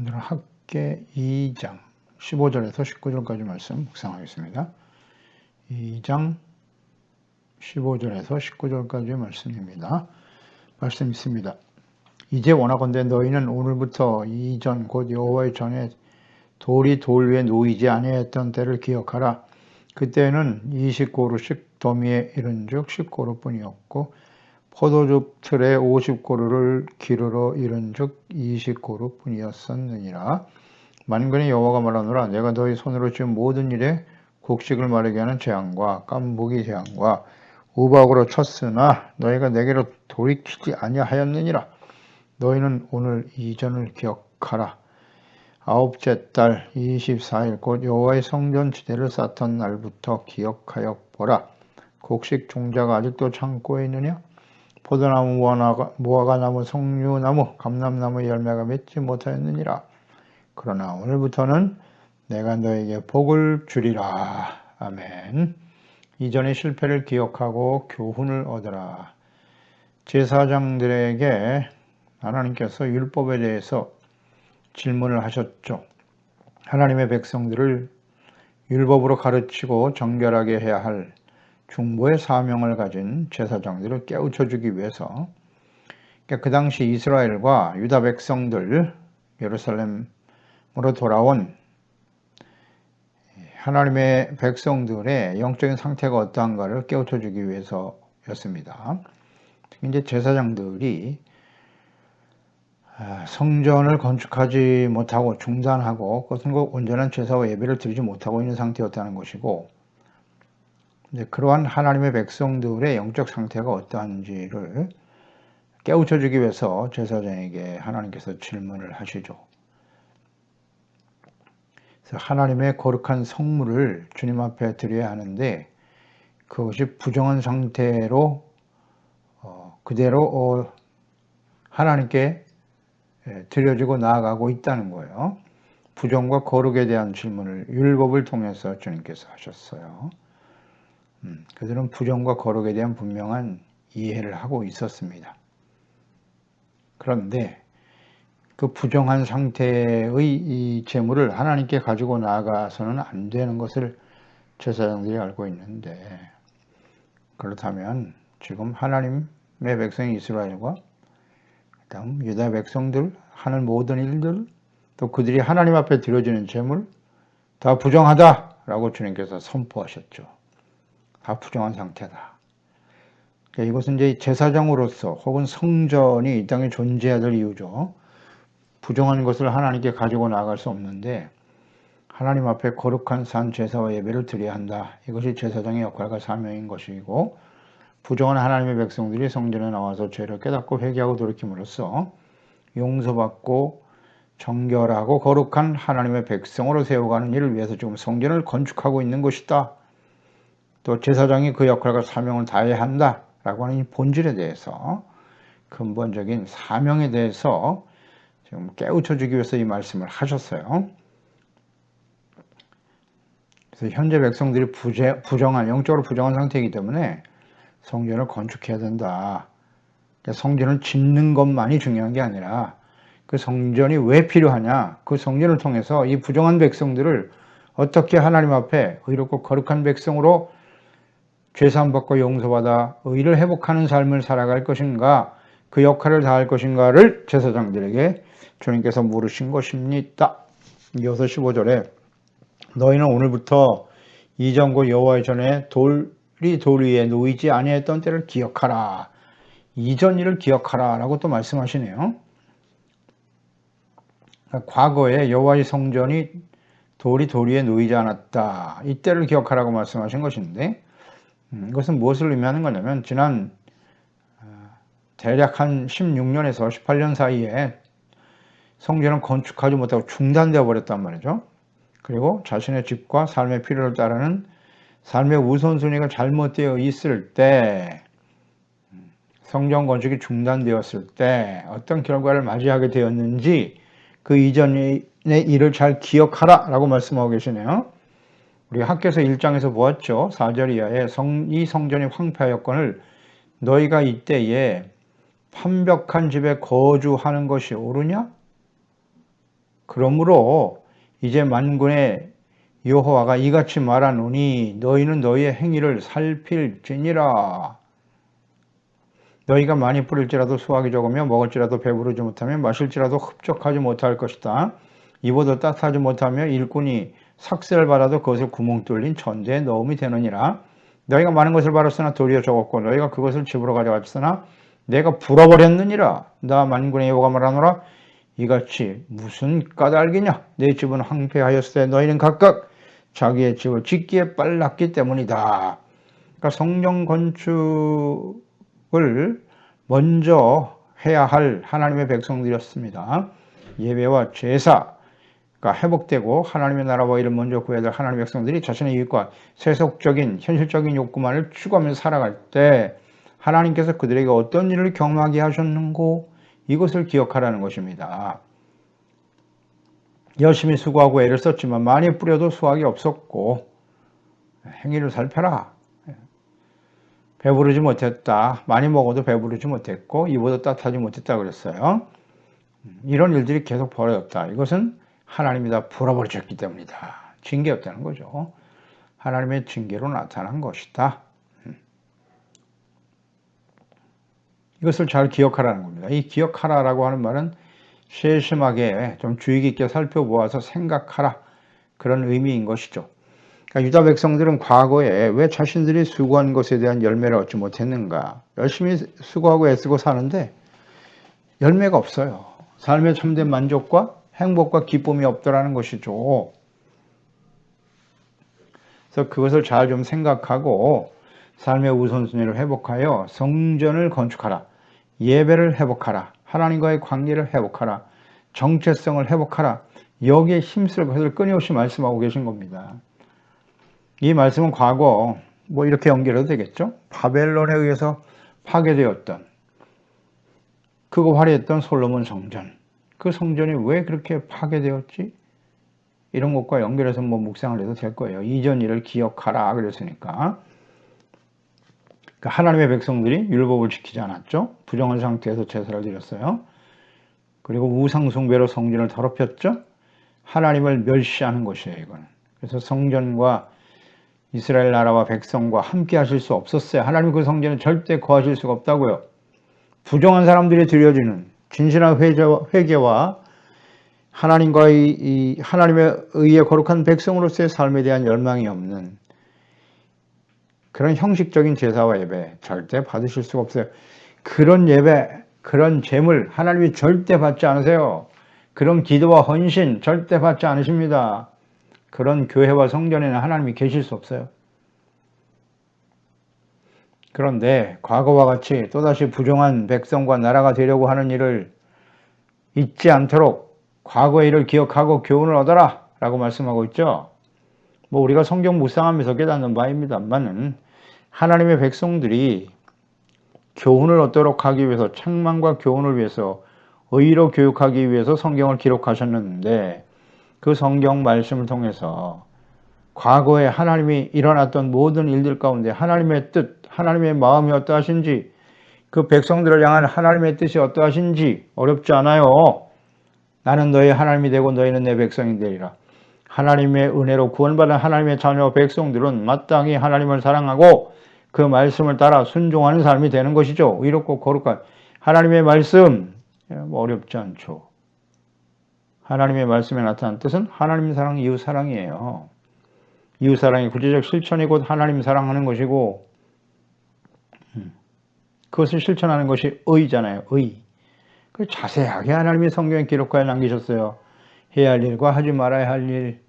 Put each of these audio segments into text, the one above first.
오늘은 학계 2장 15절에서 19절까지 말씀 묵상하겠습니다. 2장 15절에서 19절까지의 말씀입니다. 말씀 있습니다. 이제 원하건대 너희는 오늘부터 이전 곧 여호와의 전에 돌이 돌 위에 놓이지 아니했던 때를 기억하라. 그때는 20고루씩 더미에 이른즉 10고루뿐이었고 포도즙 틀에 50고루를 기르러 이른즉 20고루뿐이었었느니라. 만군의 여호와가 말하노라. 내가 너희 손으로 지은 모든 일에 곡식을 마르게 하는 재앙과 깐부기 재앙과 우박으로 쳤으나 너희가 내게로 돌이키지 아니하였느니라. 너희는 오늘 이전을 기억하라. 아홉째 달 24일 곧 여호와의 성전 지대를 쌓던 날부터 기억하여 보라. 곡식 종자가 아직도 창고에 있느냐? 포도나무, 무화과나무, 석류나무, 감람나무 열매가 맺지 못하였느니라. 그러나 오늘부터는 내가 너에게 복을 주리라. 아멘. 이전의 실패를 기억하고 교훈을 얻으라. 제사장들에게 하나님께서 율법에 대해서 질문을 하셨죠. 하나님의 백성들을 율법으로 가르치고 정결하게 해야 할 중보의 사명을 가진 제사장들을 깨우쳐주기 위해서 그 당시 이스라엘과 유다 백성들 예루살렘으로 돌아온 하나님의 백성들의 영적인 상태가 어떠한가를 깨우쳐주기 위해서였습니다. 특히 이제 제사장들이 성전을 건축하지 못하고 중단하고 그것은 온전한 제사와 예배를 드리지 못하고 있는 상태였다는 것이고, 그러한 하나님의 백성들의 영적 상태가 어떠한지를 깨우쳐주기 위해서 제사장에게 하나님께서 질문을 하시죠. 그래서 하나님의 거룩한 성물을 주님 앞에 드려야 하는데 그것이 부정한 상태로 그대로 하나님께 드려지고 나아가고 있다는 거예요. 부정과 거룩에 대한 질문을 율법을 통해서 주님께서 하셨어요. 그들은 부정과 거룩에 대한 분명한 이해를 하고 있었습니다. 그런데 그 부정한 상태의 이 재물을 하나님께 가지고 나아가서는 안 되는 것을 제사장들이 알고 있는데, 그렇다면 지금 하나님의 백성 이스라엘과 그다음 유다 백성들 하는 모든 일들, 또 그들이 하나님 앞에 드려지는 재물 다 부정하다라고 주님께서 선포하셨죠. 다 부정한 상태다. 그러니까 이것은 이제 제사장으로서 혹은 성전이 이 땅에 존재해야 될 이유죠. 부정한 것을 하나님께 가지고 나아갈 수 없는데 하나님 앞에 거룩한 산 제사와 예배를 드려야 한다. 이것이 제사장의 역할과 사명인 것이고, 부정한 하나님의 백성들이 성전에 나와서 죄를 깨닫고 회개하고 돌이킴으로써 용서받고 정결하고 거룩한 하나님의 백성으로 세워가는 일을 위해서 지금 성전을 건축하고 있는 것이다. 또 제사장이 그 역할과 사명을 다해야 한다라고 하는 이 본질에 대해서, 근본적인 사명에 대해서 지금 깨우쳐주기 위해서 이 말씀을 하셨어요. 그래서 현재 백성들이 영적으로 부정한 상태이기 때문에 성전을 건축해야 된다. 그러니까 성전을 짓는 것만이 중요한 게 아니라 그 성전이 왜 필요하냐, 그 성전을 통해서 이 부정한 백성들을 어떻게 하나님 앞에 의롭고 거룩한 백성으로 죄사함받고 용서받아 의를 회복하는 삶을 살아갈 것인가, 그 역할을 다할 것인가를 제사장들에게 주님께서 물으신 것입니다. 이어서 15절에 너희는 오늘부터 이전 곧 여호와의 전에 돌이 돌 위에 놓이지 아니했던 때를 기억하라. 이전 일을 기억하라 라고 또 말씀하시네요. 과거에 여호와의 성전이 돌이 돌 위에 놓이지 않았다. 이때를 기억하라고 말씀하신 것인데, 이것은 무엇을 의미하는 거냐면 지난 대략 한 16년에서 18년 사이에 성전은 건축하지 못하고 중단되어 버렸단 말이죠. 그리고 자신의 집과 삶의 필요를 따르는 삶의 우선순위가 잘못되어 있을 때, 성전 건축이 중단되었을 때 어떤 결과를 맞이하게 되었는지 그 이전의 일을 잘 기억하라 라고 말씀하고 계시네요. 우리 학교에서 1장에서 보았죠. 4절 이하에 이 성전이 황폐하였거늘 너희가 이때에 판벽한 집에 거주하는 것이 옳으냐? 그러므로 이제 만군의 여호와가 이같이 말하노니 너희는 너희의 행위를 살필지니라. 너희가 많이 뿌릴지라도 수확이 적으며 먹을지라도 배부르지 못하며 마실지라도 흡족하지 못할 것이다. 입어도 따뜻하지 못하며 일꾼이 삭세를 받아도 그것을 구멍 뚫린 천대에 넣음이 되느니라. 너희가 많은 것을 바랐으나 도리어 적었고 너희가 그것을 집으로 가져갔으나 내가 불어버렸느니라. 나 만군의 여호와가 말하노라. 이같이 무슨 까닭이냐. 내 집은 황폐하였을 때 너희는 각각 자기의 집을 짓기에 빨랐기 때문이다. 그러니까 성령 건축을 먼저 해야 할 하나님의 백성들이었습니다. 예배와 제사가 회복되고 하나님의 나라와 일을 먼저 구해야 될 하나님의 백성들이 자신의 이익과 세속적인 현실적인 욕구만을 추구하면서 살아갈 때 하나님께서 그들에게 어떤 일을 경험하게 하셨는고 이것을 기억하라는 것입니다. 열심히 수고하고 애를 썼지만 많이 뿌려도 수확이 없었고 행위를 살펴라. 배부르지 못했다. 많이 먹어도 배부르지 못했고 입어도 따뜻하지 못했다 그랬어요. 이런 일들이 계속 벌어졌다. 이것은 하나님이 다 불어버리셨기 때문이다. 징계였다는 거죠. 하나님의 징계로 나타난 것이다. 이것을 잘 기억하라는 겁니다. 이 기억하라라고 하는 말은 세심하게 좀 주의 깊게 살펴보아서 생각하라. 그런 의미인 것이죠. 그러니까 유다 백성들은 과거에 왜 자신들이 수고한 것에 대한 열매를 얻지 못했는가? 열심히 수고하고 애쓰고 사는데 열매가 없어요. 삶의 참된 만족과 행복과 기쁨이 없더라는 것이죠. 그래서 그것을 잘 좀 생각하고 삶의 우선순위를 회복하여 성전을 건축하라. 예배를 회복하라. 하나님과의 관계를 회복하라. 정체성을 회복하라. 여기에 힘쓸 것을 끊임없이 말씀하고 계신 겁니다. 이 말씀은 과거 이렇게 연결해도 되겠죠? 바벨론에 의해서 파괴되었던 크고 화려했던 솔로몬 성전. 그 성전이 왜 그렇게 파괴되었지? 이런 것과 연결해서 묵상을 해도 될 거예요. 이전 일을 기억하라 그랬으니까. 그러니까 하나님의 백성들이 율법을 지키지 않았죠. 부정한 상태에서 제사를 드렸어요. 그리고 우상 숭배로 성전을 더럽혔죠. 하나님을 멸시하는 것이에요. 이거는. 그래서 성전과 이스라엘 나라와 백성과 함께 하실 수 없었어요. 하나님 그 성전에 절대 거하실 수가 없다고요. 부정한 사람들이 드려지는 진실한 회개와 하나님과의 하나님의 의에 거룩한 백성으로서의 삶에 대한 열망이 없는 그런 형식적인 제사와 예배 절대 받으실 수가 없어요. 그런 예배, 그런 제물 하나님이 절대 받지 않으세요. 그런 기도와 헌신 절대 받지 않으십니다. 그런 교회와 성전에는 하나님이 계실 수 없어요. 그런데 과거와 같이 또다시 부정한 백성과 나라가 되려고 하는 일을 잊지 않도록 과거의 일을 기억하고 교훈을 얻어라 라고 말씀하고 있죠. 우리가 성경 묵상하면서 깨닫는 바입니다만은 하나님의 백성들이 교훈을 얻도록 하기 위해서 책망과 교훈을 위해서 의로 교육하기 위해서 성경을 기록하셨는데 그 성경 말씀을 통해서 과거에 하나님이 일어났던 모든 일들 가운데 하나님의 뜻, 하나님의 마음이 어떠하신지 그 백성들을 향한 하나님의 뜻이 어떠하신지 어렵지 않아요. 나는 너희 하나님이 되고 너희는 내 백성이 되리라. 하나님의 은혜로 구원받은 하나님의 자녀 백성들은 마땅히 하나님을 사랑하고 그 말씀을 따라 순종하는 삶이 되는 것이죠. 의롭고 거룩한 하나님의 말씀 어렵지 않죠. 하나님의 말씀에 나타난 뜻은 하나님 사랑, 이웃 사랑이에요. 이웃 사랑이 구체적 실천이 곧 하나님 사랑하는 것이고 그것을 실천하는 것이 의잖아요. 의. 자세하게 하나님이 성경에 기록하여 남기셨어요. 해야 할 일과 하지 말아야 할 일.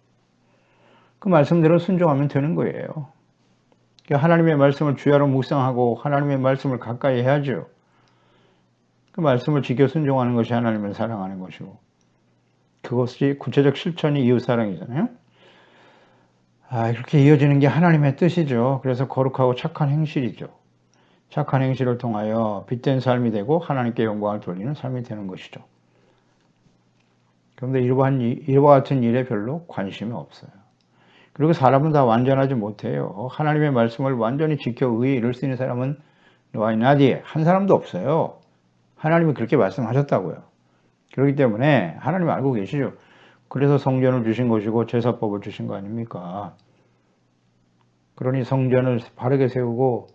그 말씀대로 순종하면 되는 거예요. 하나님의 말씀을 주야로 묵상하고 하나님의 말씀을 가까이 해야죠. 그 말씀을 지켜 순종하는 것이 하나님을 사랑하는 것이고 그것이 구체적 실천이 이웃사랑이잖아요. 이렇게 이어지는 게 하나님의 뜻이죠. 그래서 거룩하고 착한 행실이죠. 착한 행실을 통하여 빛된 삶이 되고 하나님께 영광을 돌리는 삶이 되는 것이죠. 그런데 이와 같은 일에 별로 관심이 없어요. 그리고 사람은 다 완전하지 못해요. 하나님의 말씀을 완전히 지켜 의에 이룰 수 있는 사람은 와이나디에 한 사람도 없어요. 하나님이 그렇게 말씀하셨다고요. 그렇기 때문에 하나님 알고 계시죠. 그래서 성전을 주신 것이고 제사법을 주신 거 아닙니까? 그러니 성전을 바르게 세우고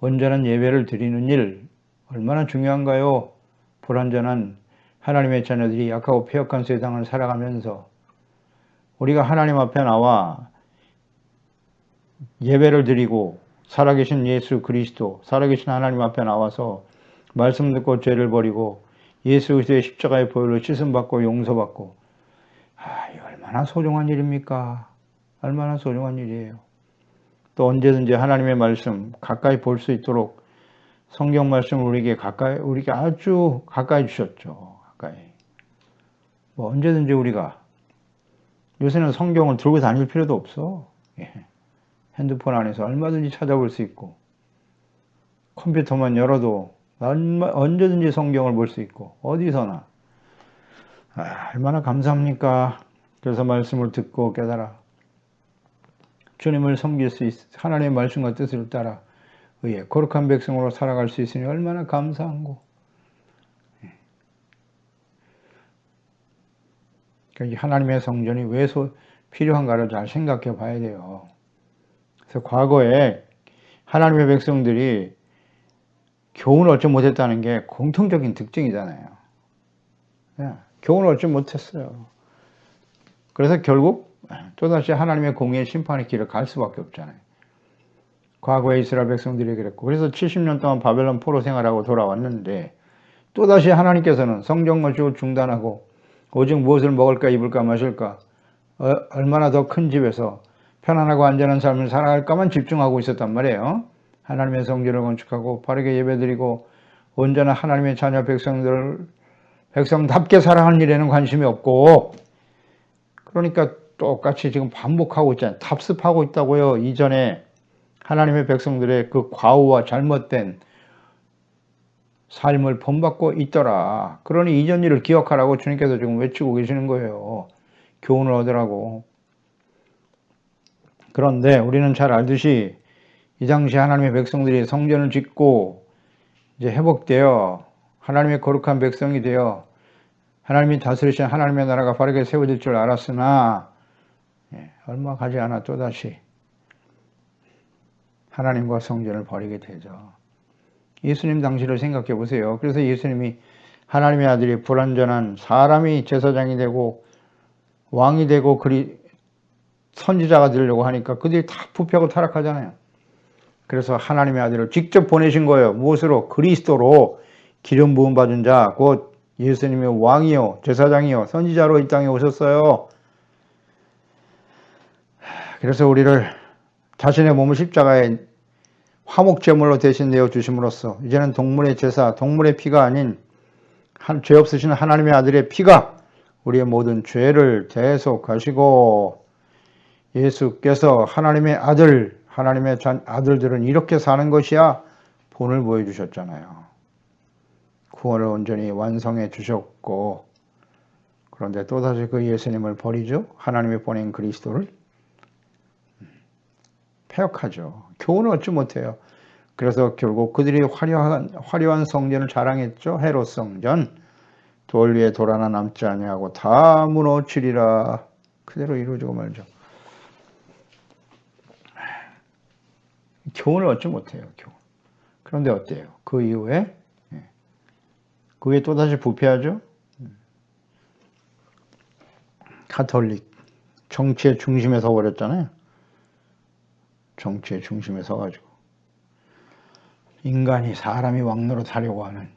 온전한 예배를 드리는 일 얼마나 중요한가요? 불완전한 하나님의 자녀들이 약하고 패역한 세상을 살아가면서 우리가 하나님 앞에 나와 예배를 드리고 살아계신 예수 그리스도, 살아계신 하나님 앞에 나와서 말씀 듣고 죄를 버리고 예수 그리스도의 십자가의 보혈로 씻음받고 용서받고 이거 얼마나 소중한 일입니까? 얼마나 소중한 일이에요. 또 언제든지 하나님의 말씀 가까이 볼 수 있도록 성경 말씀을 우리에게 아주 가까이 주셨죠. 가까이. 뭐 언제든지 우리가 요새는 성경을 들고 다닐 필요도 없어. 핸드폰 안에서 얼마든지 찾아볼 수 있고 컴퓨터만 열어도 언제든지 성경을 볼 수 있고 어디서나 얼마나 감사합니까? 그래서 말씀을 듣고 깨달아 주님을 섬길 수 하나님의 말씀과 뜻을 따라 의에 거룩한 백성으로 살아갈 수 있으니 얼마나 감사한고. 그러니까 하나님의 성전이 왜 필요한가를 잘 생각해 봐야 돼요. 그래서 과거에 하나님의 백성들이 교훈을 얻지 못했다는 게 공통적인 특징이잖아요. 교훈을 얻지 못했어요. 그래서 결국 또다시 하나님의 공의의 심판의 길을 갈 수밖에 없잖아요. 과거에 이스라엘 백성들이 그랬고 그래서 70년 동안 바벨론 포로 생활하고 돌아왔는데 또다시 하나님께서는 성전 건축을 중단하고 오직 무엇을 먹을까 입을까 마실까 얼마나 더 큰 집에서 편안하고 안전한 삶을 살아갈까만 집중하고 있었단 말이에요. 하나님의 성전을 건축하고 바르게 예배드리고 온전한 하나님의 자녀 백성답게 살아가는 일에는 관심이 없고 그러니까 똑같이 지금 반복하고 있잖아요. 답습하고 있다고요. 이전에 하나님의 백성들의 그 과오와 잘못된 삶을 본받고 있더라. 그러니 이전 일을 기억하라고 주님께서 지금 외치고 계시는 거예요. 교훈을 얻으라고. 그런데 우리는 잘 알듯이 이 당시 하나님의 백성들이 성전을 짓고 이제 회복되어 하나님의 거룩한 백성이 되어 하나님이 다스리신 하나님의 나라가 바르게 세워질 줄 알았으나 얼마 가지 않아 또다시 하나님과 성전을 버리게 되죠. 예수님 당시를 생각해 보세요. 그래서 예수님이 하나님의 아들이 불완전한 사람이 제사장이 되고 왕이 되고 선지자가 되려고 하니까 그들이 다 부패하고 타락하잖아요. 그래서 하나님의 아들을 직접 보내신 거예요. 무엇으로? 그리스도로 기름 부음 받은 자, 곧 예수님의 왕이요, 제사장이요, 선지자로 이 땅에 오셨어요. 그래서 우리를 자신의 몸을 십자가에 화목제물로 대신 내어주심으로써 이제는 동물의 제사, 동물의 피가 아닌 죄 없으신 하나님의 아들의 피가 우리의 모든 죄를 대속하시고 예수께서 하나님의 아들들은 이렇게 사는 것이야 본을 보여주셨잖아요. 구원을 온전히 완성해 주셨고 그런데 또다시 그 예수님을 버리죠. 하나님이 보낸 그리스도를 폐역하죠. 교훈을 얻지 못해요. 그래서 결국 그들이 화려한 성전을 자랑했죠. 헤롯 성전. 돌 위에 돌 하나 남지 아니하고 다 무너지리라. 그대로 이루어지고 말죠. 교훈을 얻지 못해요. 교훈. 그런데 어때요? 그 이후에 또다시 부패하죠. 가톨릭 정치의 중심에 서버렸잖아요. 정치의 중심에 서가지고 사람이 왕노릇 하려고 하는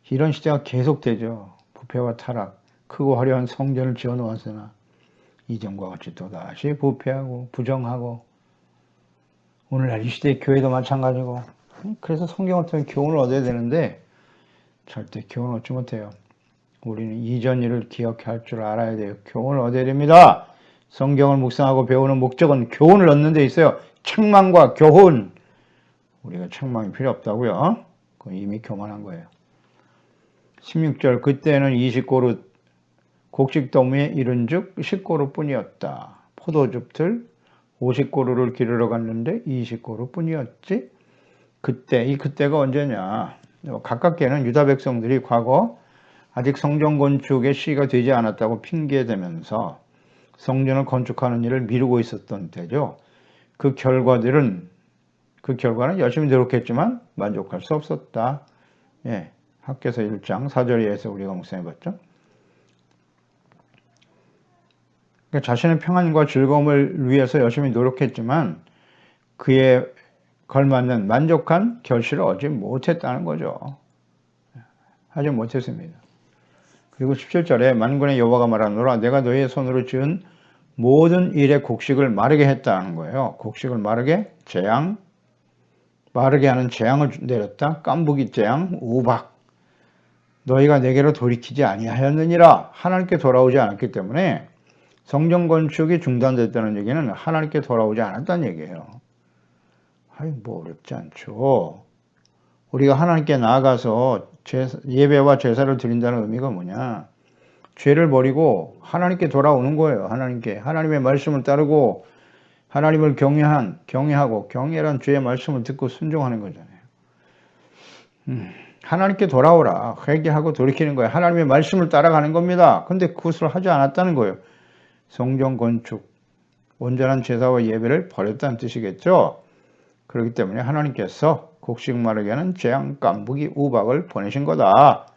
이런 시대가 계속되죠. 부패와 타락, 크고 화려한 성전을 지어놓았으나 이전과 같이 또다시 부패하고 부정하고 오늘날 이 시대의 교회도 마찬가지고 그래서 성경을 통해 교훈을 얻어야 되는데 절대 교훈을 얻지 못해요. 우리는 이전 일을 기억할 줄 알아야 돼요. 교훈을 얻어야 됩니다. 성경을 묵상하고 배우는 목적은 교훈을 얻는 데 있어요. 책망과 교훈. 우리가 책망이 필요 없다고요. 그건 이미 교만한 거예요. 16절 그때는 20고루 곡식더미에 이른즉 10고루 뿐이었다. 포도즙들 50고루를 기르러 갔는데 20고루 뿐이었지. 그때가 언제냐. 가깝게는 유다 백성들이 과거 아직 성전 건축의 시기가 되지 않았다고 핑계대면서 성전을 건축하는 일을 미루고 있었던 때죠. 그 결과는 열심히 노력했지만 만족할 수 없었다. 예, 학개서 1장 4절에서 우리가 묵상해봤죠. 그러니까 자신의 평안과 즐거움을 위해서 열심히 노력했지만 그에 걸맞는 만족한 결실을 얻지 못했다는 거죠. 하지 못했습니다. 그리고 17절에 만군의 여호와가 말하노라 내가 너희의 손으로 지은 모든 일의 곡식을 마르게 했다는 거예요. 곡식을 마르게 하는 재앙을 내렸다. 깐부기 재앙, 우박. 너희가 내게로 돌이키지 아니하였느니라. 하나님께 돌아오지 않았기 때문에 성전 건축이 중단됐다는 얘기는 하나님께 돌아오지 않았다는 얘기예요. 뭐 어렵지 않죠. 우리가 하나님께 나아가서 예배와 제사를 드린다는 의미가 뭐냐? 죄를 버리고 하나님께 돌아오는 거예요. 하나님의 말씀을 따르고 하나님을 경외하고 경외란 주의 말씀을 듣고 순종하는 거잖아요. 하나님께 돌아오라. 회개하고 돌이키는 거예요. 하나님의 말씀을 따라가는 겁니다. 근데 그것을 하지 않았다는 거예요. 성전 건축, 온전한 제사와 예배를 버렸다는 뜻이겠죠. 그렇기 때문에 하나님께서 곡식 마르게 하는 재앙, 깐부기, 우박을 보내신 거다.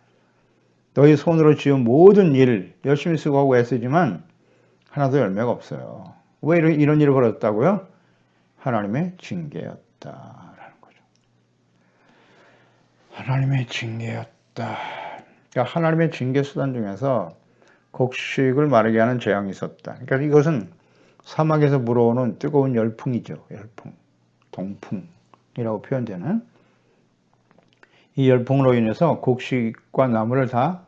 너희 손으로 지은 모든 일을 열심히 수고하고 애쓰지만 하나도 열매가 없어요. 왜 이런 일을 벌였다고요? 하나님의 징계였다라는 거죠. 하나님의 징계였다. 그러니까 하나님의 징계 수단 중에서 곡식을 마르게 하는 재앙이 있었다. 그러니까 이것은 사막에서 불어오는 뜨거운 열풍이죠. 열풍, 동풍이라고 표현되는 이 열풍으로 인해서 곡식과 나무를 다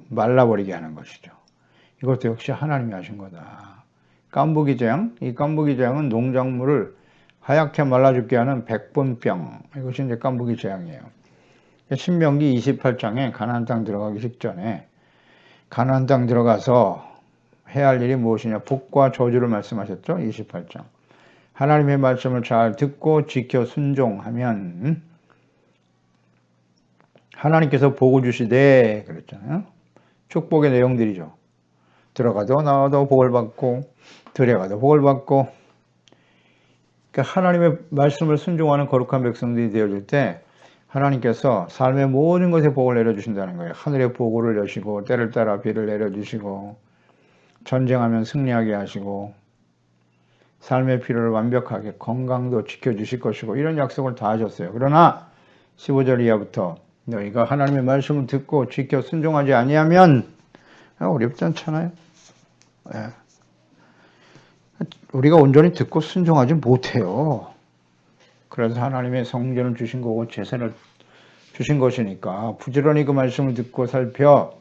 말라버리게 하는 것이죠. 이것도 역시 하나님이 하신 거다. 깐부기 재앙, 이 깐부기 재앙은 농작물을 하얗게 말라 죽게 하는 백분병, 이것이 이제 깐부기 재앙이에요. 신명기 28장에 가나안 땅 들어가기 직전에 가나안 땅 들어가서 해야 할 일이 무엇이냐? 복과 저주를 말씀하셨죠. 28장. 하나님의 말씀을 잘 듣고 지켜 순종하면 하나님께서 복을 주시되 그랬잖아요. 축복의 내용들이죠. 들어가도 나와도 복을 받고 들어가도 복을 받고. 그러니까 하나님의 말씀을 순종하는 거룩한 백성들이 되어질 때 하나님께서 삶의 모든 것에 복을 내려주신다는 거예요. 하늘의 보고를 여시고 때를 따라 비를 내려주시고 전쟁하면 승리하게 하시고 삶의 필요를 완벽하게 건강도 지켜주실 것이고 이런 약속을 다 하셨어요. 그러나 15절 이하부터 너희가 하나님의 말씀을 듣고 지켜 순종하지 아니하면 어렵지 않잖아요. 네. 우리가 온전히 듣고 순종하지 못해요. 그래서 하나님의 성전을 주신 거고 제사를 주신 것이니까 부지런히 그 말씀을 듣고 살펴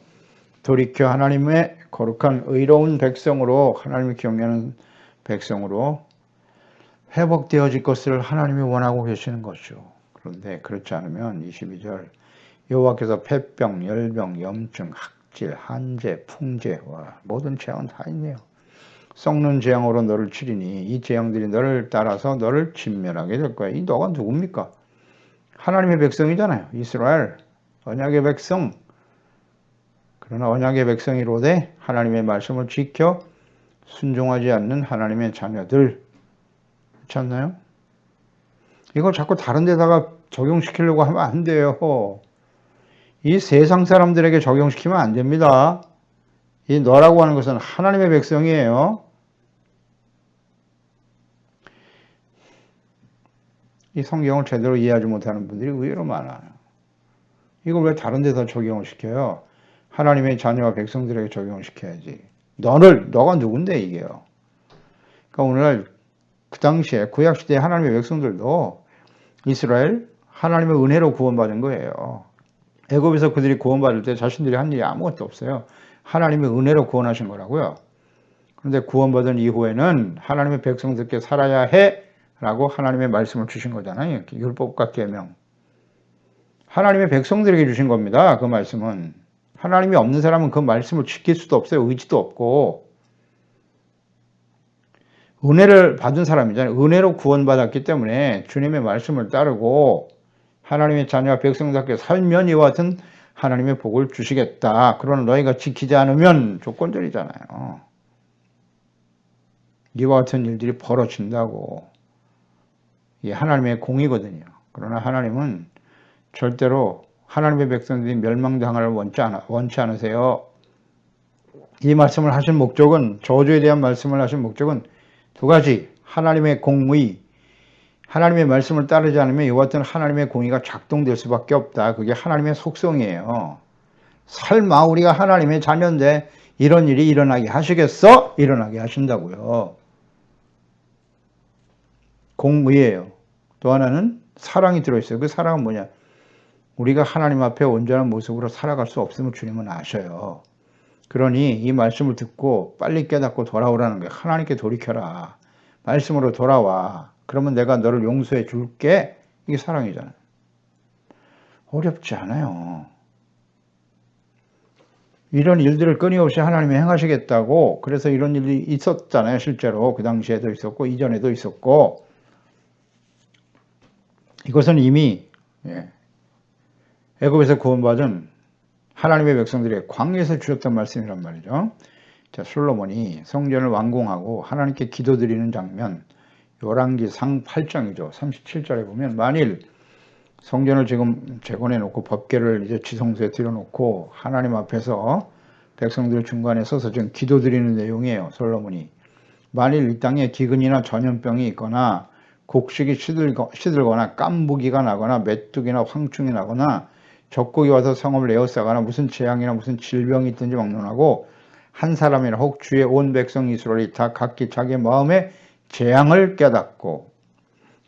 돌이켜 하나님의 거룩한 의로운 백성으로 하나님을 경외하는 백성으로 회복되어질 것을 하나님이 원하고 계시는 것이죠. 그런데 그렇지 않으면 22절 여호와께서 폐병, 열병, 염증, 학질, 한재, 풍재와 모든 재앙은 다 있네요. 썩는 재앙으로 너를 치리니 이 재앙들이 너를 따라서 너를 진멸하게 될 거야. 이 너가 누굽니까? 하나님의 백성이잖아요. 이스라엘, 언약의 백성. 그러나 언약의 백성이로되 하나님의 말씀을 지켜 순종하지 않는 하나님의 자녀들. 그렇지 않나요? 이걸 자꾸 다른 데다가 적용시키려고 하면 안 돼요. 이 세상 사람들에게 적용시키면 안 됩니다. 이 너라고 하는 것은 하나님의 백성이에요. 이 성경을 제대로 이해하지 못하는 분들이 의외로 많아요. 이걸 왜 다른 데다 적용을 시켜요? 하나님의 자녀와 백성들에게 적용을 시켜야지. 너가 누군데 이게요. 그러니까 오늘날 그 당시에 구약시대의 하나님의 백성들도 이스라엘 하나님의 은혜로 구원받은 거예요. 애굽에서 그들이 구원받을 때 자신들이 한 일이 아무것도 없어요. 하나님의 은혜로 구원하신 거라고요. 그런데 구원받은 이후에는 하나님의 백성들께 살아야 해 라고 하나님의 말씀을 주신 거잖아요. 율법과 계명. 하나님의 백성들에게 주신 겁니다. 그 말씀은. 하나님이 없는 사람은 그 말씀을 지킬 수도 없어요. 의지도 없고. 은혜를 받은 사람이잖아요. 은혜로 구원받았기 때문에 주님의 말씀을 따르고 하나님의 자녀와 백성답게 살면 이와 같은 하나님의 복을 주시겠다. 그러나 너희가 지키지 않으면 조건절이잖아요. 이와 같은 일들이 벌어진다고. 이게 하나님의 공이거든요. 그러나 하나님은 절대로 하나님의 백성들이 멸망당하를 원치 않으세요. 이 말씀을 하신 목적은, 저주에 대한 말씀을 하신 목적은 두 가지. 하나님의 공의, 하나님의 말씀을 따르지 않으면 이와 같은 하나님의 공의가 작동될 수밖에 없다. 그게 하나님의 속성이에요. 설마 우리가 하나님의 자녀인데 이런 일이 일어나게 하시겠어? 일어나게 하신다고요. 공의예요. 또 하나는 사랑이 들어있어요. 그 사랑은 뭐냐? 우리가 하나님 앞에 온전한 모습으로 살아갈 수 없음을 주님은 아셔요. 그러니 이 말씀을 듣고 빨리 깨닫고 돌아오라는 거예요. 하나님께 돌이켜라. 말씀으로 돌아와. 그러면 내가 너를 용서해 줄게. 이게 사랑이잖아요. 어렵지 않아요. 이런 일들을 끊임없이 하나님이 행하시겠다고, 그래서 이런 일이 있었잖아요. 실제로 그 당시에도 있었고 이전에도 있었고. 이것은 이미 애굽에서 구원받은 하나님의 백성들의 광야에서 주셨던 말씀이란 말이죠. 자, 솔로몬이 성전을 완공하고 하나님께 기도드리는 장면, 열왕기상 8장이죠. 37절에 보면, 만일 성전을 지금 재건해 놓고 법궤를 이제 지성소에 들여놓고 하나님 앞에서 백성들 중간에 서서 지금 기도드리는 내용이에요. 솔로몬이. 만일 이 땅에 기근이나 전염병이 있거나 곡식이 시들거나 깐부기가 나거나 메뚜기나 황충이 나거나 적국이 와서 성읍을 에워싸거나 무슨 재앙이나 무슨 질병이 있든지 막론하고 한 사람이나 혹 주의 온 백성 이스라엘이 다 각기 자기 마음의 재앙을 깨닫고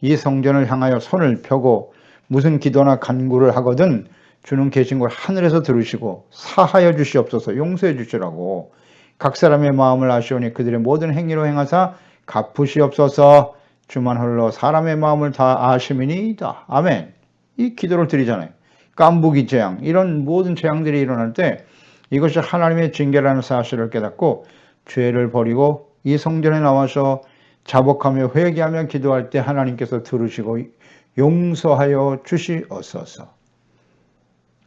이 성전을 향하여 손을 펴고 무슨 기도나 간구를 하거든 주는 계신 걸 하늘에서 들으시고 사하여 주시옵소서, 용서해 주시라고. 각 사람의 마음을 아시오니 그들의 모든 행위로 행하사 갚으시옵소서. 주만 홀로 사람의 마음을 다 아심이니이다. 아멘. 이 기도를 드리잖아요. 깐부기 재앙, 이런 모든 재앙들이 일어날 때 이것이 하나님의 징계라는 사실을 깨닫고 죄를 버리고 이 성전에 나와서 자복하며 회개하며 기도할 때 하나님께서 들으시고 용서하여 주시옵소서.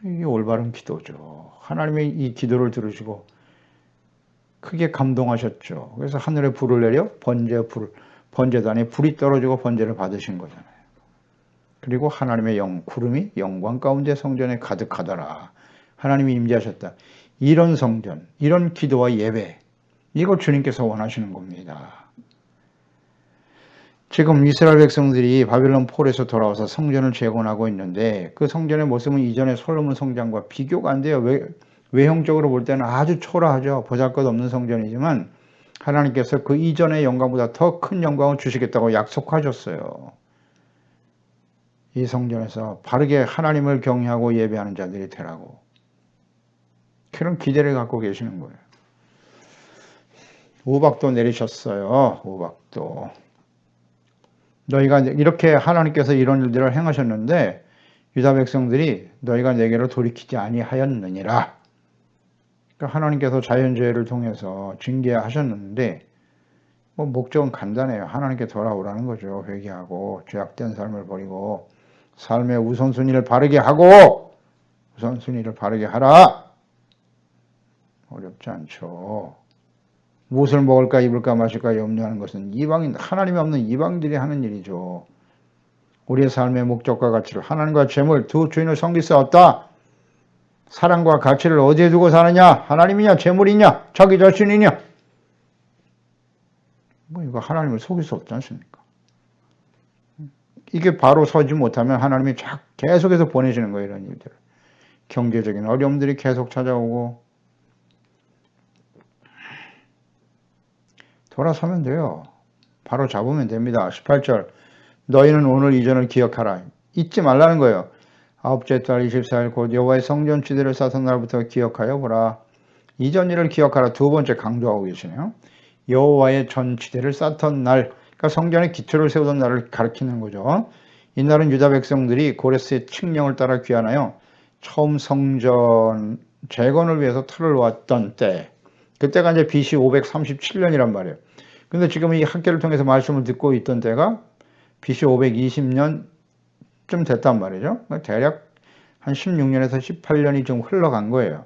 이게 올바른 기도죠. 하나님의 이 기도를 들으시고 크게 감동하셨죠. 그래서 하늘에 불을 내려 번제단에 불이 떨어지고 번제를 받으신 거잖아요. 그리고 하나님의 구름이 영광 가운데 성전에 가득하더라. 하나님이 임재하셨다. 이런 성전, 이런 기도와 예배, 이걸 주님께서 원하시는 겁니다. 지금 이스라엘 백성들이 바벨론 폴에서 돌아와서 성전을 재건하고 있는데 그 성전의 모습은 이전의 솔로몬 성전과 비교가 안 돼요. 외형적으로 볼 때는 아주 초라하죠. 보잘것없는 성전이지만 하나님께서 그 이전의 영광보다 더 큰 영광을 주시겠다고 약속하셨어요. 이 성전에서 바르게 하나님을 경외하고 예배하는 자들이 되라고. 그런 기대를 갖고 계시는 거예요. 우박도 내리셨어요. 우박도. 너희가 이렇게 하나님께서 이런 일들을 행하셨는데 유다 백성들이 너희가 내게로 돌이키지 아니하였느니라. 그러니까 하나님께서 자연재해를 통해서 징계하셨는데 뭐 목적은 간단해요. 하나님께 돌아오라는 거죠. 회개하고 죄악된 삶을 버리고 삶의 우선순위를 바르게 하고 우선순위를 바르게 하라. 어렵지 않죠. 무엇을 먹을까 입을까 마실까 염려하는 것은 이방인, 하나님이 없는 이방인들이 하는 일이죠. 우리의 삶의 목적과 가치를 하나님과 재물 두 주인을 섬길 수 없다. 사랑과 가치를 어디에 두고 사느냐? 하나님이냐 재물이냐 자기 자신이냐? 뭐 이거 하나님을 속일 수 없지 않습니까? 이게 바로 서지 못하면 하나님이 계속해서 보내시는 거예요. 이런 일들을. 경제적인 어려움들이 계속 찾아오고 돌아서면 돼요. 바로 잡으면 됩니다. 18절 너희는 오늘 이전을 기억하라. 잊지 말라는 거예요. 아홉째 달 24일 곧 여호와의 성전 지대를 쌓던 날부터 기억하여 보라. 이전 일을 기억하라. 두 번째 강조하고 계시네요. 여호와의 전 지대를 쌓던 날, 그러니까 성전의 기초를 세우던 날을 가리키는 거죠. 이날은 유다 백성들이 고레스의 칙령을 따라 귀환하여 처음 성전 재건을 위해서 틀을 놓았던 때, 그때가 이제 BC 537년이란 말이에요. 근데 지금 이 학계를 통해서 말씀을 듣고 있던 때가 BC 520년쯤 됐단 말이죠. 대략 한 16년에서 18년이 좀 흘러간 거예요.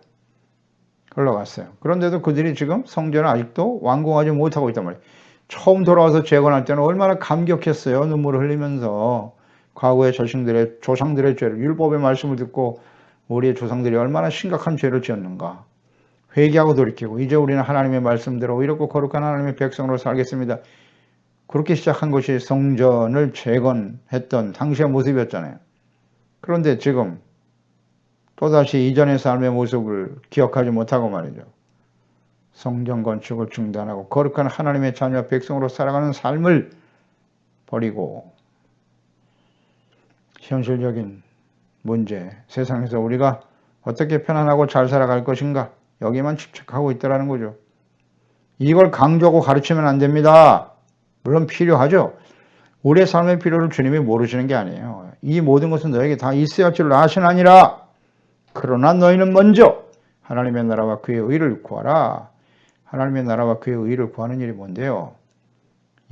흘러갔어요. 그런데도 그들이 지금 성전을 아직도 완공하지 못하고 있단 말이에요. 처음 돌아와서 재건할 때는 얼마나 감격했어요. 눈물을 흘리면서 과거의 조상들의 죄를, 율법의 말씀을 듣고 우리의 조상들이 얼마나 심각한 죄를 지었는가. 회개하고 돌이키고 이제 우리는 하나님의 말씀대로 의롭고 거룩한 하나님의 백성으로 살겠습니다. 그렇게 시작한 것이 성전을 재건했던 당시의 모습이었잖아요. 그런데 지금 또다시 이전의 삶의 모습을 기억하지 못하고 말이죠. 성전 건축을 중단하고 거룩한 하나님의 자녀 백성으로 살아가는 삶을 버리고 현실적인 문제, 세상에서 우리가 어떻게 편안하고 잘 살아갈 것인가 여기만 집착하고 있다는 거죠. 이걸 강조하고 가르치면 안 됩니다. 물론 필요하죠. 우리의 삶의 필요를 주님이 모르시는 게 아니에요. 이 모든 것은 너에게 다 있어야 할 줄 아시나니라. 그러나 너희는 먼저 하나님의 나라와 그의 의를 구하라. 하나님의 나라와 그의 의를 구하는 일이 뭔데요?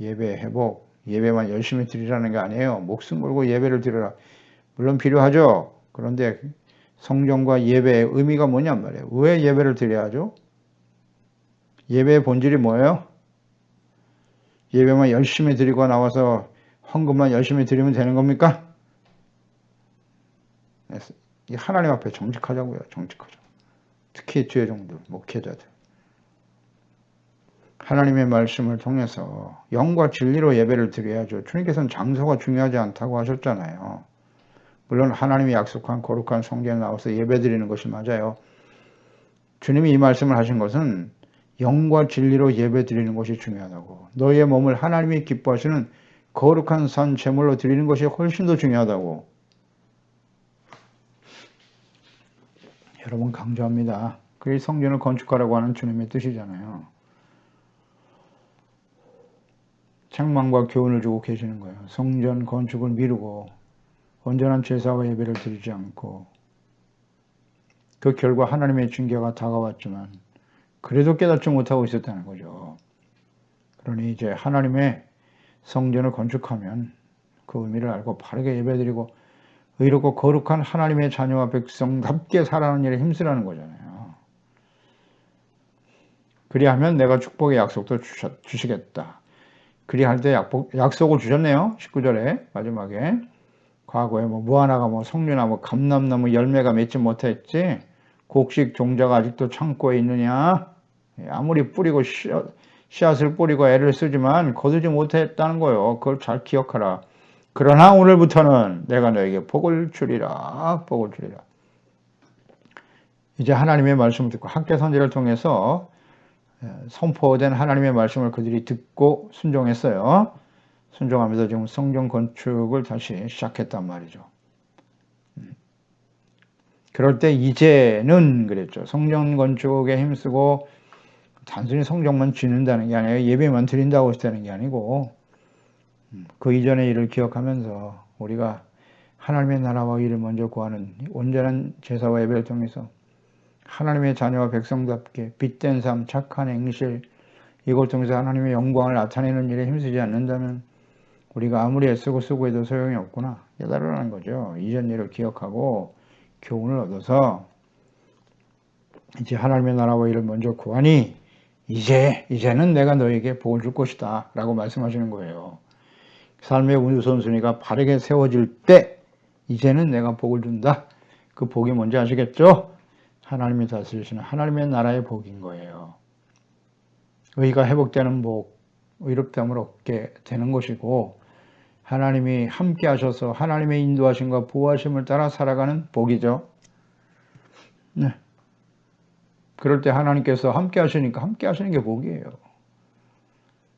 예배 회복, 예배만 열심히 드리라는 게 아니에요. 목숨 걸고 예배를 드려라. 물론 필요하죠. 그런데 성전과 예배의 의미가 뭐냔 말이에요. 왜 예배를 드려야 하죠? 예배의 본질이 뭐예요? 예배만 열심히 드리고 나와서 헌금만 열심히 드리면 되는 겁니까? 하나님 앞에 정직하자고요. 정직하자. 특히 죄종들, 목회자들. 하나님의 말씀을 통해서 영과 진리로 예배를 드려야죠. 주님께서는 장소가 중요하지 않다고 하셨잖아요. 물론 하나님이 약속한 거룩한 성전에 나와서 예배 드리는 것이 맞아요. 주님이 이 말씀을 하신 것은 영과 진리로 예배 드리는 것이 중요하다고. 너희의 몸을 하나님이 기뻐하시는 거룩한 산 제물로 드리는 것이 훨씬 더 중요하다고. 여러분 강조합니다. 그게 성전을 건축하라고 하는 주님의 뜻이잖아요. 책망과 교훈을 주고 계시는 거예요. 성전 건축을 미루고 온전한 제사와 예배를 드리지 않고 그 결과 하나님의 징계가 다가왔지만 그래도 깨닫지 못하고 있었다는 거죠. 그러니 이제 하나님의 성전을 건축하면 그 의미를 알고 바르게 예배드리고 의롭고 거룩한 하나님의 자녀와 백성답게 살아가는 일에 힘쓰라는 거잖아요. 그리하면 내가 축복의 약속도 주시겠다. 그리할 때 약속을 주셨네요. 19절에 마지막에. 과거에 무화과가 석류나 감람나무 열매가 맺지 못했지. 곡식 종자가 아직도 창고에 있느냐. 아무리 뿌리고 씨앗을 뿌리고 애를 쓰지만 거두지 못했다는 거예요. 그걸 잘 기억하라. 그러나 오늘부터는 내가 너에게 복을 주리라. 복을 주리라. 이제 하나님의 말씀을 듣고 학개 선지를 통해서 선포된 하나님의 말씀을 그들이 듣고 순종했어요. 순종하면서 지금 성전 건축을 다시 시작했단 말이죠. 그럴 때 이제는 그랬죠. 성전 건축에 힘쓰고 단순히 성전만 짓는다는 게 아니에요. 예배만 드린다고 했다는 게 아니고 그 이전의 일을 기억하면서 우리가 하나님의 나라와 일을 먼저 구하는 온전한 제사와 예배를 통해서 하나님의 자녀와 백성답게 빛된 삶, 착한 행실 이걸 통해서 하나님의 영광을 나타내는 일에 힘쓰지 않는다면 우리가 아무리 애쓰고 쓰고 해도 소용이 없구나 깨달으라는 거죠. 이전 일을 기억하고 교훈을 얻어서 이제 하나님의 나라와 일을 먼저 구하니 이제는 내가 너에게 복을 줄 것이다 라고 말씀하시는 거예요. 삶의 우선순위가 바르게 세워질 때 이제는 내가 복을 준다. 그 복이 뭔지 아시겠죠? 하나님이 다스리시는 하나님의 나라의 복인 거예요. 의가 회복되는 복, 의롭다함을 얻게 되는 것이고 하나님이 함께 하셔서 하나님의 인도하심과 보호하심을 따라 살아가는 복이죠. 네. 그럴 때 하나님께서 함께 하시니까 함께 하시는 게 복이에요.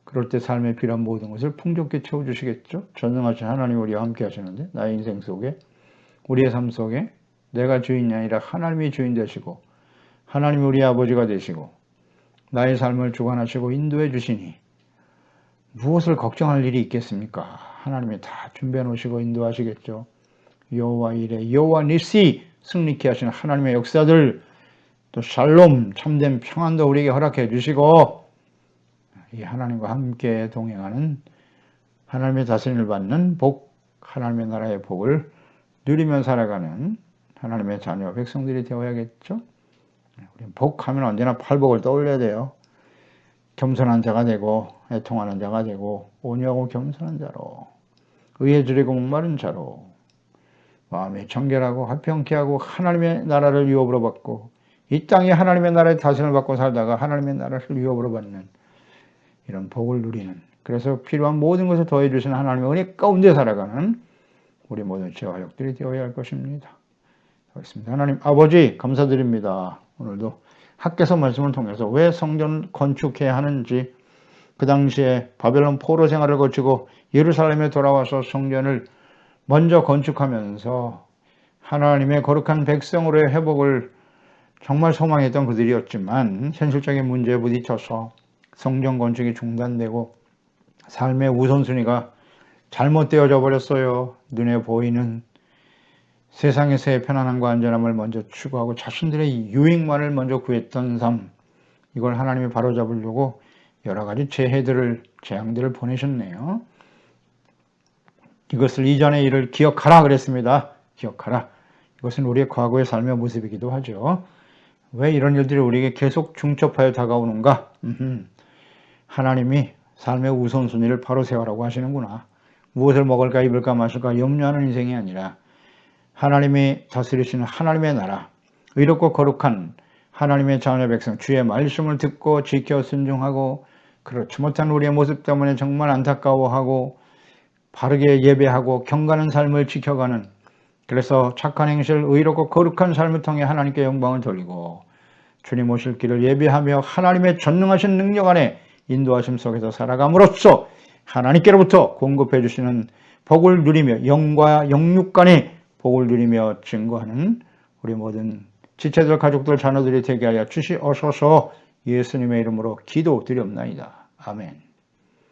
그럴 때 삶에 필요한 모든 것을 풍족히 채워주시겠죠. 전능하신 하나님이 우리와 함께 하시는데 나의 인생 속에 우리의 삶 속에 내가 주인이 아니라 하나님이 주인 되시고 하나님이 우리 아버지가 되시고 나의 삶을 주관하시고 인도해 주시니 무엇을 걱정할 일이 있겠습니까? 하나님이 다 준비해 놓으시고 인도하시겠죠. 여호와 이레 여호와 니시 승리케 하시는 하나님의 역사들 또 샬롬 참된 평안도 우리에게 허락해 주시고 이 하나님과 함께 동행하는 하나님의 다스림을 받는 복 하나님의 나라의 복을 누리며 살아가는 하나님의 자녀 백성들이 되어야겠죠. 우리는 복하면 언제나 팔복을 떠올려야 돼요. 겸손한 자가 되고 애통하는 자가 되고 온유하고 겸손한 자로 의에 줄이고 목마른 자로 마음이 청결하고 화평케 하고 하나님의 나라를 유업으로 받고 이 땅에 하나님의 나라의 다스림을 받고 살다가 하나님의 나라를 유업으로 받는 이런 복을 누리는, 그래서 필요한 모든 것을 더해 주시는 하나님의 은혜 가운데 살아가는 우리 모든 제화역들이 되어야 할 것입니다. 하겠습니다. 하나님 아버지 감사드립니다. 오늘도 학개서 말씀을 통해서 왜 성전 건축해야 하는지, 그 당시에 바벨론 포로 생활을 거치고 예루살렘에 돌아와서 성전을 먼저 건축하면서 하나님의 거룩한 백성으로의 회복을 정말 소망했던 그들이었지만 현실적인 문제에 부딪혀서 성전 건축이 중단되고 삶의 우선순위가 잘못되어져 버렸어요. 눈에 보이는 세상에서의 편안함과 안전함을 먼저 추구하고 자신들의 유익만을 먼저 구했던 삶, 이걸 하나님이 바로잡으려고 여러 가지 재앙들을 보내셨네요. 이것을 이전의 일을 기억하라 그랬습니다. 기억하라. 이것은 우리의 과거의 삶의 모습이기도 하죠. 왜 이런 일들이 우리에게 계속 중첩하여 다가오는가? 하나님이 삶의 우선순위를 바로 세우라고 하시는구나. 무엇을 먹을까 입을까 마실까 염려하는 인생이 아니라 하나님이 다스리시는 하나님의 나라, 의롭고 거룩한 하나님의 자녀 백성, 주의 말씀을 듣고 지켜 순종하고 그렇지 못한 우리의 모습 때문에 정말 안타까워하고 바르게 예배하고 경건한 삶을 지켜가는, 그래서 착한 행실, 의롭고 거룩한 삶을 통해 하나님께 영광을 돌리고 주님 오실 길을 예배하며 하나님의 전능하신 능력 안에 인도하심 속에서 살아감으로써 하나님께로부터 공급해 주시는 복을 누리며 영과 영육 간의 복을 누리며 증거하는 우리 모든 지체들, 가족들, 자녀들이 되게 하여 주시옵소서. 예수님의 이름으로 기도드리옵나이다. 아멘.